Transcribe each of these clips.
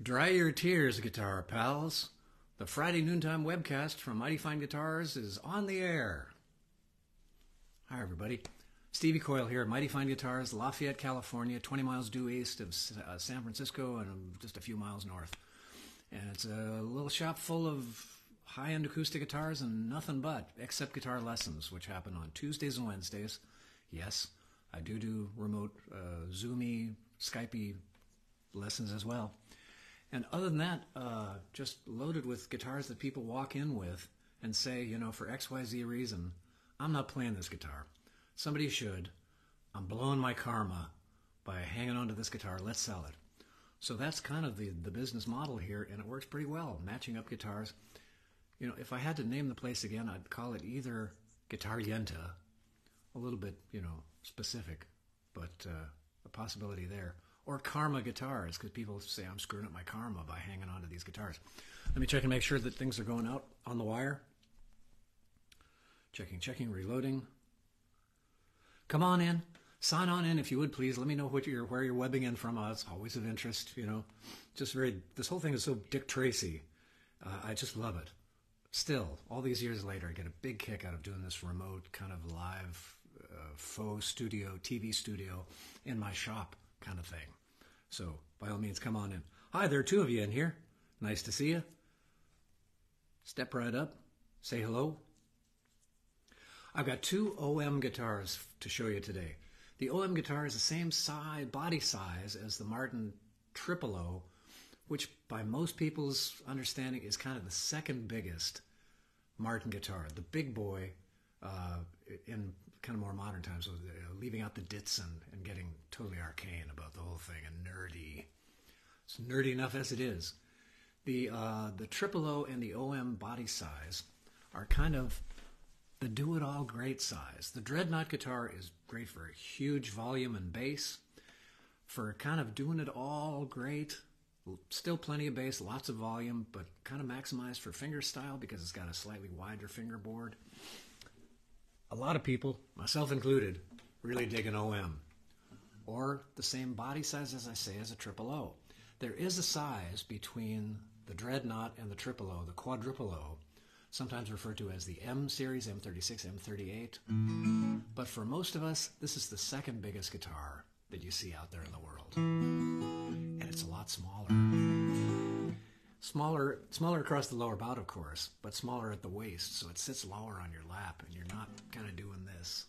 Dry your tears, guitar pals. The Friday noontime webcast from Mighty Fine Guitars is on the air. Hi, everybody. Stevie Coyle here at Mighty Fine Guitars, Lafayette, California, 20 miles due east of San Francisco and just a few miles north. And it's a little shop full of high-end acoustic guitars and nothing but, except guitar lessons, which happen on Tuesdays and Wednesdays. Yes, I do remote Zoomy, Skypey lessons as well. And other than that, just loaded with guitars that people walk in with and say, you know, for XYZ reason, I'm not playing this guitar. Somebody should. I'm blowing my karma by hanging on to this guitar. Let's sell it. So that's kind of the business model here, and it works pretty well, matching up guitars. You know, if I had to name the place again, I'd call it either Guitar Yenta, a little bit, you know, specific, but a possibility there. Or Karma Guitars, because people say I'm screwing up my karma by hanging on to these guitars. Let me check and make sure that things are going out on the wire. Checking, reloading. Come on in. Sign on in if you would, please. Let me know where you're webbing in from. It's always of interest, you know. This whole thing is so Dick Tracy. I just love it. Still, all these years later, I get a big kick out of doing this remote kind of live faux studio, TV studio in my shop kind of thing. So, by all means, come on in. Hi, there are two of you in here. Nice to see you. Step right up. Say hello. I've got two OM guitars to show you today. The OM guitar is the same body size as the Martin Triple O, which by most people's understanding is kind of the second biggest Martin guitar. The big boy in kind of more modern times, leaving out the dits and getting totally arcane about the whole thing and nerdy. It's nerdy enough as it is. The Triple O and the OM body size are kind of the do-it-all great size. The Dreadnought guitar is great for huge volume and bass. For kind of doing it all great, still plenty of bass, lots of volume, but kind of maximized for fingerstyle because it's got a slightly wider fingerboard. A lot of people, myself included, really dig an OM. Or the same body size, as I say, as a Triple O. There is a size between the Dreadnought and the Triple O, the Quadruple O, sometimes referred to as the M series, M36, M38. But for most of us, this is the second biggest guitar that you see out there in the world. And it's a lot smaller. Smaller across the lower bout, of course, but smaller at the waist, so it sits lower on your lap, and you're not kind of doing this,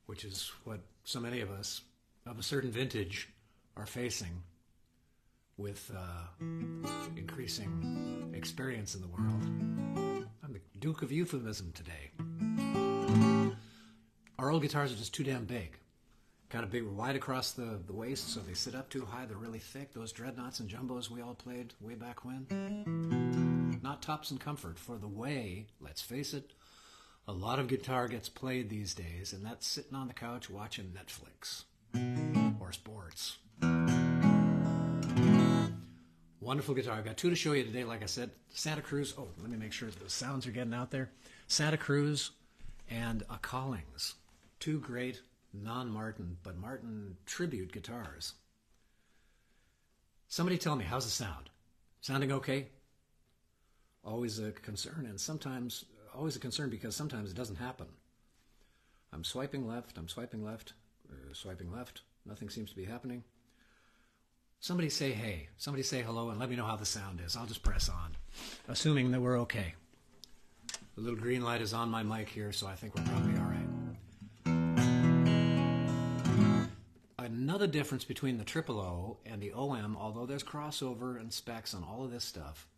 which is what so many of us of a certain vintage are facing with increasing experience in the world. I'm the Duke of Euphemism today. Our old guitars are just too damn big. Kind of big, wide across the waist, so they sit up too high. They're really thick. Those Dreadnoughts and Jumbos we all played way back when. Not tops in comfort for the way, let's face it, a lot of guitar gets played these days, and that's sitting on the couch watching Netflix or sports. Wonderful guitar. I've got two to show you today, like I said. Santa Cruz. Oh, let me make sure the sounds are getting out there. Santa Cruz and a Collings. Two great non-Martin, but Martin tribute guitars. Somebody tell me, how's the sound? Sounding okay? Always a concern, and sometimes, always a concern because sometimes it doesn't happen. I'm swiping left, swiping left. Nothing seems to be happening. Somebody say hey, somebody say hello, and let me know how the sound is. I'll just press on, assuming that we're okay. The little green light is on my mic here, so I think we're probably all right. Another difference between the Triple O and the OM, although there's crossover and specs on all of this stuff,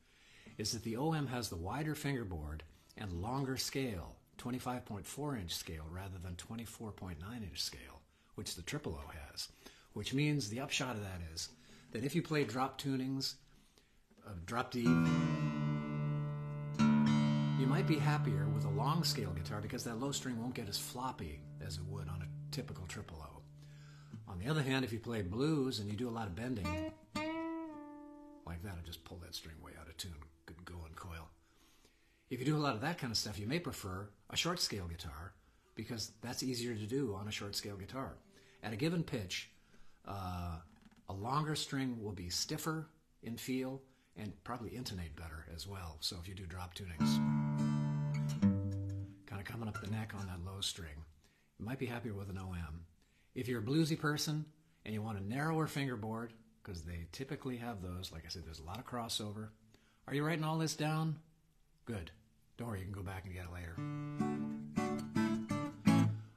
is that the OM has the wider fingerboard and longer scale, 25.4-inch scale rather than 24.9-inch scale, which the Triple O has. Which means the upshot of that is that if you play drop tunings, drop D, you might be happier with a long scale guitar because that low string won't get as floppy as it would on a typical Triple O. On the other hand, if you play blues and you do a lot of bending, like that, I just pull that string way out of tune. Good going, Coyle. If you do a lot of that kind of stuff, you may prefer a short scale guitar because that's easier to do on a short scale guitar. At a given pitch, a longer string will be stiffer in feel and probably intonate better as well. So if you do drop tunings, kind of coming up the neck on that low string, you might be happier with an OM. If you're a bluesy person and you want a narrower fingerboard, because they typically have those, like I said, there's a lot of crossover. Are you writing all this down? Good. Don't worry, you can go back and get it later.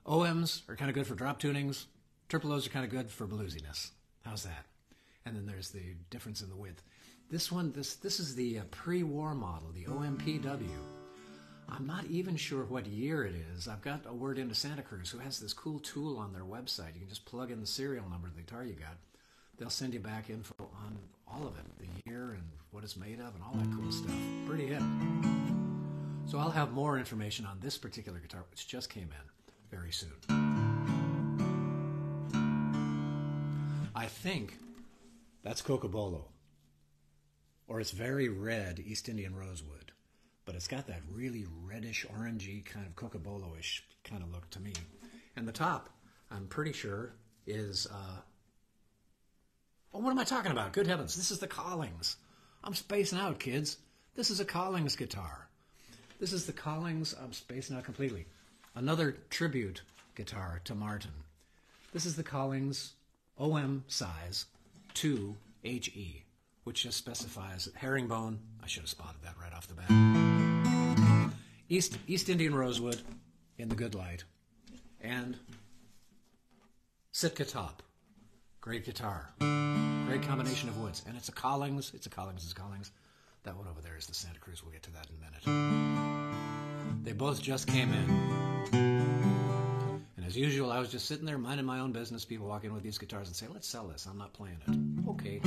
OMs are kind of good for drop tunings. Triple O's are kind of good for bluesiness. How's that? And then there's the difference in the width. This one, this is the pre-war model, the OMPW. I'm not even sure what year it is. I've got a word into Santa Cruz, who has this cool tool on their website. You can just plug in the serial number of the guitar you got. They'll send you back info on all of it, the year and what it's made of and all that cool stuff. Pretty hip. So I'll have more information on this particular guitar, which just came in very soon. I think that's Cocobolo, or it's very red East Indian rosewood, but it's got that really reddish, orangey kind of Cocobolo-ish kind of look to me. And the top, I'm pretty sure, is, oh, what am I talking about? Good heavens, this is the Collings. I'm spacing out, kids. This is a Collings guitar. This is the Collings, I'm spacing out completely. Another tribute guitar to Martin. This is the Collings OM size 2HE, which just specifies herringbone. I should have spotted that right off the bat. East Indian rosewood in the good light, and Sitka top. Great guitar. Great combination of woods. And it's a Collings. It's a Collings. That one over there is the Santa Cruz. We'll get to that in a minute. They both just came in. And as usual, I was just sitting there minding my own business. People walk in with these guitars and say, let's sell this. I'm not playing it. Okay.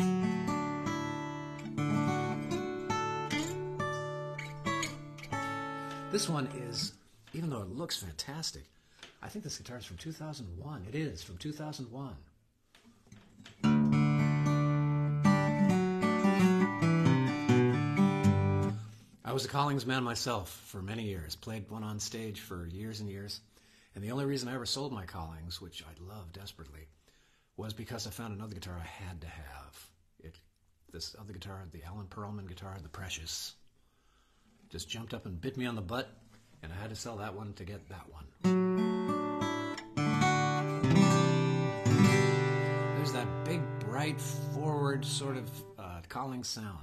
This one is, even though it looks fantastic, I think this guitar is from 2001. It is from 2001. I was a Collings man myself for many years, played one on stage for years and years, and the only reason I ever sold my Collings, which I love desperately, was because I found another guitar I had to have. This other guitar, the Alan Perlman guitar, the Precious, just jumped up and bit me on the butt, and I had to sell that one to get that one. There's that big, bright, forward sort of Collings sound.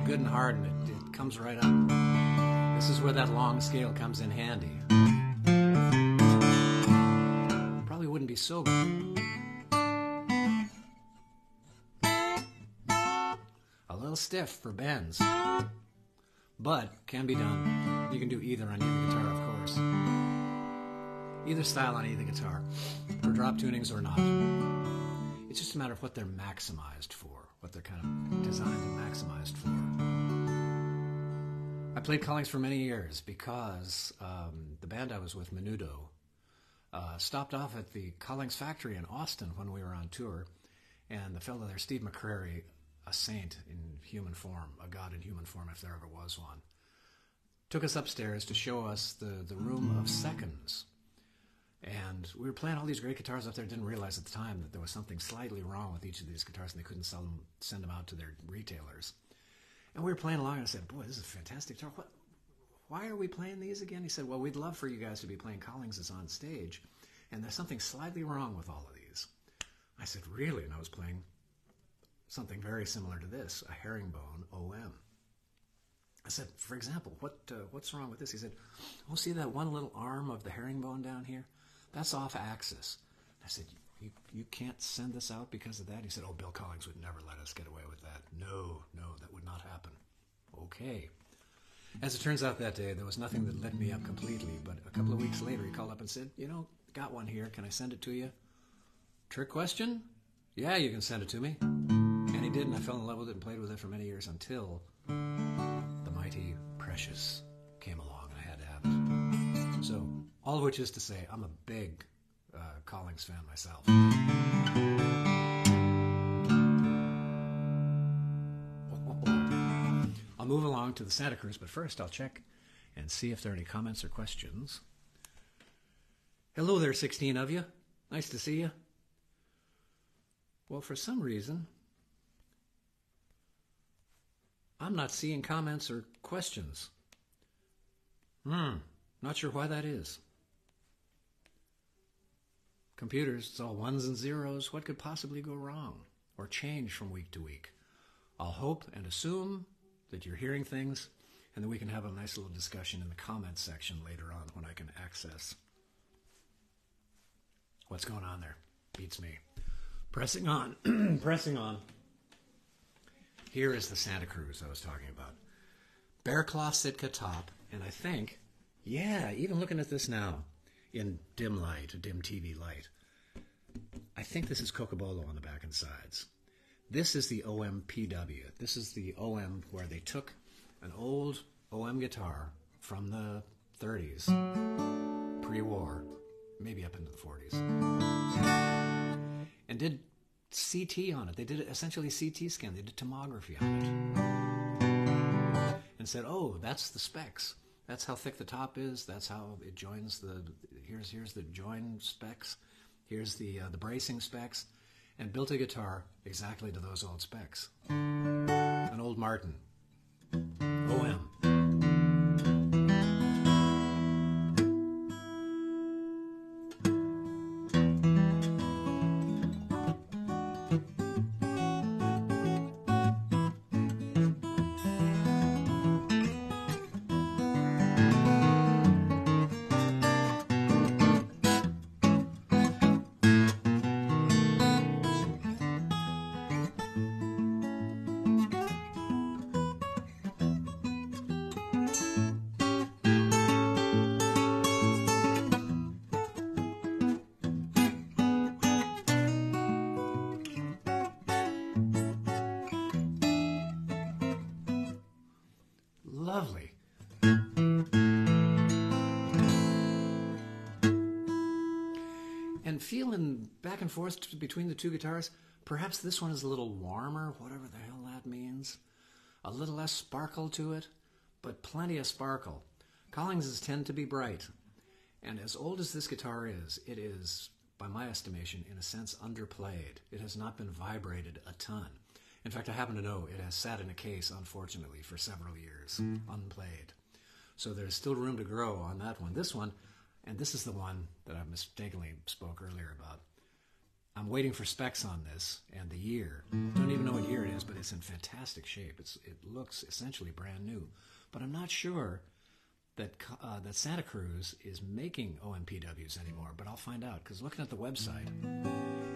Good and hard, and it comes right up. This is where that long scale comes in handy. Probably wouldn't be so good. A little stiff for bends, but can be done. You can do either on either guitar, of course. Either style on either guitar, for drop tunings or not. It's just a matter of what they're maximized for, what they're kind of designed and maximized for. I played Collings for many years because the band I was with, Menudo, stopped off at the Collings factory in Austin when we were on tour, and the fellow there, Steve McCrary, a saint in human form, a god in human form if there ever was one, took us upstairs to show us the room of seconds. And we were playing all these great guitars up there. Didn't realize at the time that there was something slightly wrong with each of these guitars, and they couldn't send them out to their retailers. And we were playing along, and I said, boy, this is a fantastic guitar. Why are we playing these again? He said, well, we'd love for you guys to be playing Collingses on stage, and there's something slightly wrong with all of these. I said, really? And I was playing something very similar to this, a herringbone OM. I said, for example, what's wrong with this? He said, oh, see that one little arm of the herringbone down here? That's off axis. I said, you can't send this out because of that? He said, oh, Bill Collings would never let us get away with that. No, that would not happen. Okay. As it turns out that day, there was nothing that lit me up completely, but a couple of weeks later, he called up and said, got one here. Can I send it to you? Trick question? Yeah, you can send it to me. And he did, and I fell in love with it and played with it for many years until mighty precious came along, and I had to have it. So, all of which is to say, I'm a big Collings fan myself. I'll move along to the Santa Cruz, but first I'll check and see if there are any comments or questions. Hello there, 16 of you. Nice to see you. Well, for some reason, I'm not seeing comments or questions. Not sure why that is. Computers, it's all ones and zeros. What could possibly go wrong or change from week to week? I'll hope and assume that you're hearing things and that we can have a nice little discussion in the comments section later on when I can access what's going on there. Beats me. Pressing on. Pressing on. Here is the Santa Cruz I was talking about. Bear cloth Sitka top, and I think, yeah, even looking at this now in dim light, dim TV light, I think this is Cocobolo on the back and sides. This is the OMPW. This is the OM where they took an old OM guitar from the 30s, pre-war, maybe up into the 40s, and did CT on it. They did essentially CT scan. They did tomography on it and said, oh, that's the specs. That's how thick the top is. That's how it joins the, here's the join specs. Here's the bracing specs. And built a guitar exactly to those old specs. An old Martin. OM. Lovely. And feeling back and forth between the two guitars, perhaps this one is a little warmer, whatever the hell that means. A little less sparkle to it, but plenty of sparkle. Collingses tend to be bright. And as old as this guitar is, it is, by my estimation, in a sense, underplayed. It has not been vibrated a ton. In fact, I happen to know it has sat in a case, unfortunately, for several years, unplayed. So there's still room to grow on that one. This one, and this is the one that I mistakenly spoke earlier about. I'm waiting for specs on this and the year. Don't even know what year it is, but it's in fantastic shape. It looks essentially brand new. But I'm not sure that that Santa Cruz is making OMPWs anymore, but I'll find out, because looking at the website,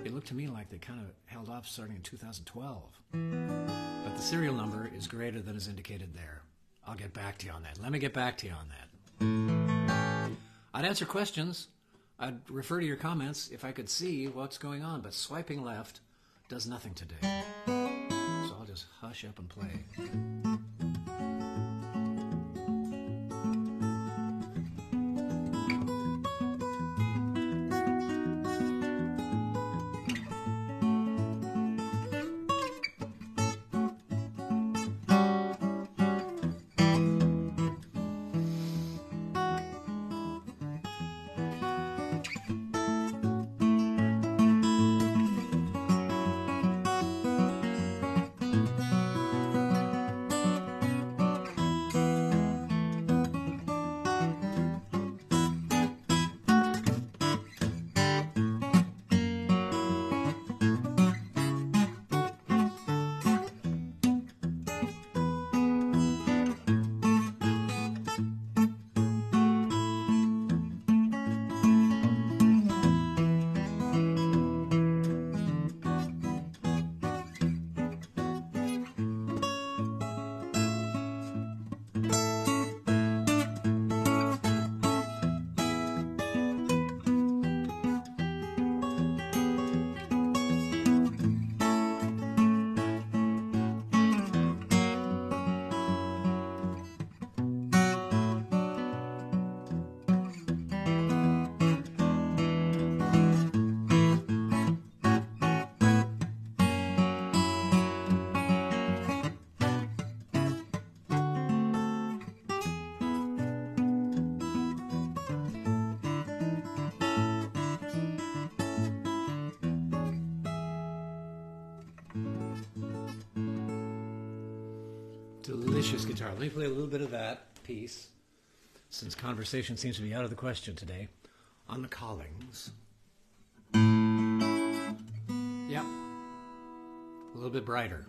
it looked to me like they kind of held off starting in 2012. But the serial number is greater than is indicated there. I'll get back to you on that. Let me get back to you on that. I'd answer questions. I'd refer to your comments if I could see what's going on, but swiping left does nothing today. So I'll just hush up and play. Delicious guitar. Let me play a little bit of that piece, since conversation seems to be out of the question today, on the Collings. Yep. A little bit brighter.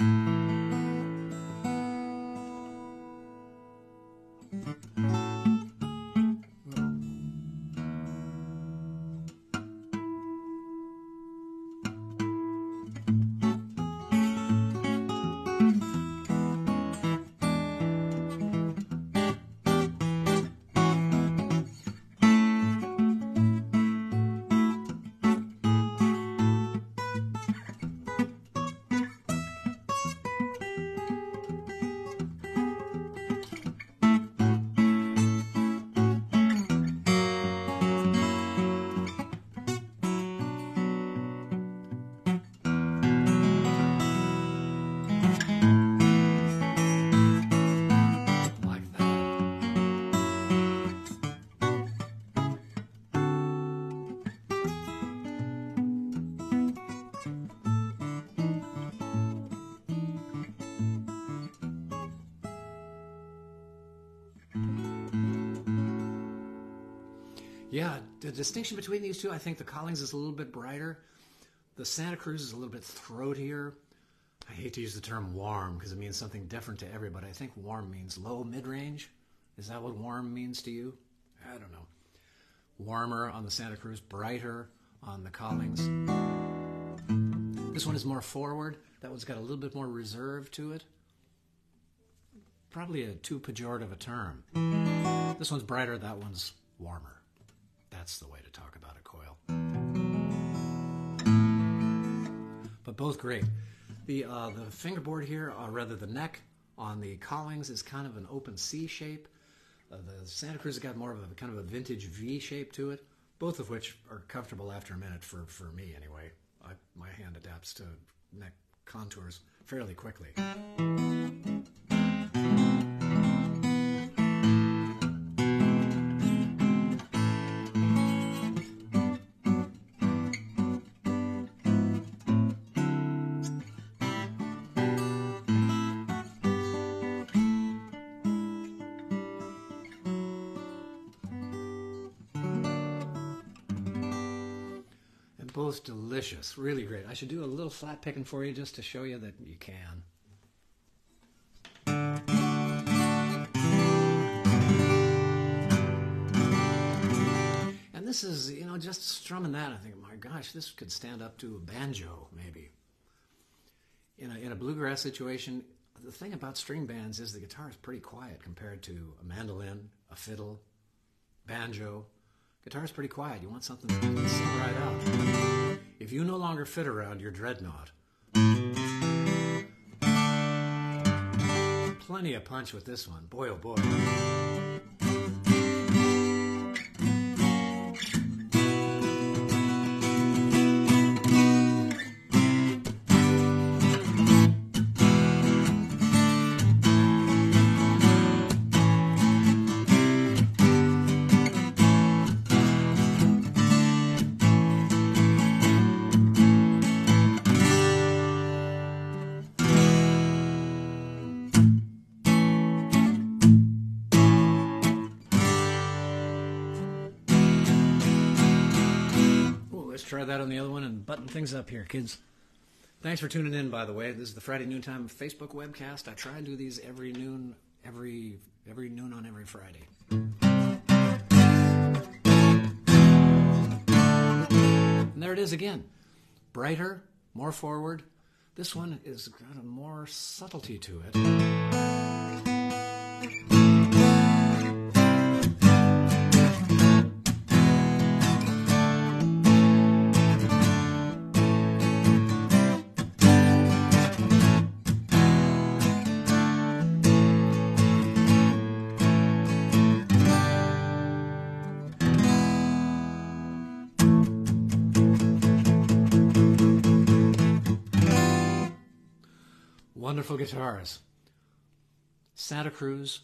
Yeah, the distinction between these two, I think the Collings is a little bit brighter. The Santa Cruz is a little bit throatier. I hate to use the term warm because it means something different to everybody. I think warm means low, mid-range. Is that what warm means to you? I don't know. Warmer on the Santa Cruz, brighter on the Collings. This one is more forward. That one's got a little bit more reserve to it. Probably a too pejorative a term. This one's brighter, that one's warmer. That's the way to talk about a Coyle. But both great. The fingerboard here, or rather the neck on the Collings, is kind of an open C shape. The Santa Cruz has got more of a kind of a vintage V shape to it, both of which are comfortable after a minute for me anyway. My hand adapts to neck contours fairly quickly. Both delicious, really great. I should do a little flat picking for you just to show you that you can. And this is, you know, just strumming that, I think, my gosh, this could stand up to a banjo, maybe. In a bluegrass situation, the thing about string bands is the guitar is pretty quiet compared to a mandolin, a fiddle, banjo. Guitar's pretty quiet. You want something that can sing right out. If you no longer fit around your dreadnought, plenty of punch with this one. Boy, oh boy. Try that on the other one and button things up here, kids. Thanks for tuning in, by the way. This is the Friday Noontime Facebook webcast. I try and do these every noon on every Friday. And there it is again. Brighter, more forward. This one has got a more subtlety to it. Wonderful guitars. Santa Cruz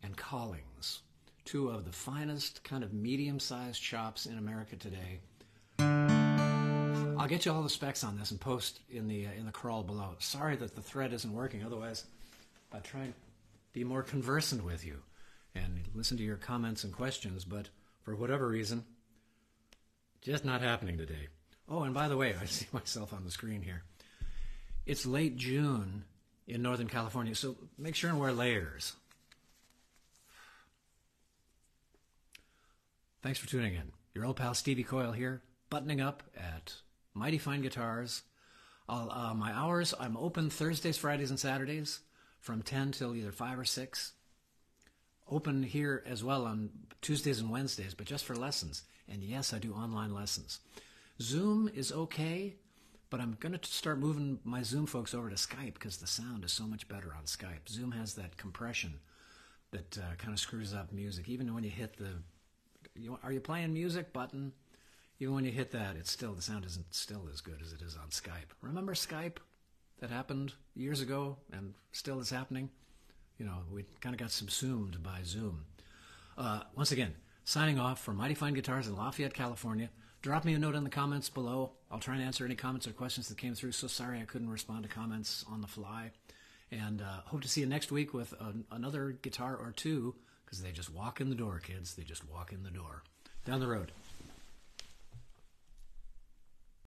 and Collings, two of the finest kind of medium-sized shops in America today. I'll get you all the specs on this and post in the crawl below. Sorry that the thread isn't working. Otherwise, I'd try and be more conversant with you and listen to your comments and questions, but for whatever reason, just not happening today. Oh, and by the way, I see myself on the screen here. It's late June in Northern California, so make sure and wear layers. Thanks for tuning in. Your old pal Stevie Coyle here, buttoning up at Mighty Fine Guitars. My hours, I'm open Thursdays, Fridays, and Saturdays from 10 till either 5 or 6. Open here as well on Tuesdays and Wednesdays, but just for lessons. And yes, I do online lessons. Zoom is okay, but I'm going to start moving my Zoom folks over to Skype because the sound is so much better on Skype. Zoom has that compression that kind of screws up music. Even when you hit the "Are you playing music?" button, even when you hit that, the sound isn't still as good as it is on Skype. Remember Skype? That happened years ago and still is happening. We kind of got subsumed by Zoom. Once again, signing off from Mighty Fine Guitars in Lafayette, California. Drop me a note in the comments below. I'll try and answer any comments or questions that came through. So sorry I couldn't respond to comments on the fly. And hope to see you next week with another guitar or two, because they just walk in the door, kids. They just walk in the door. Down the road.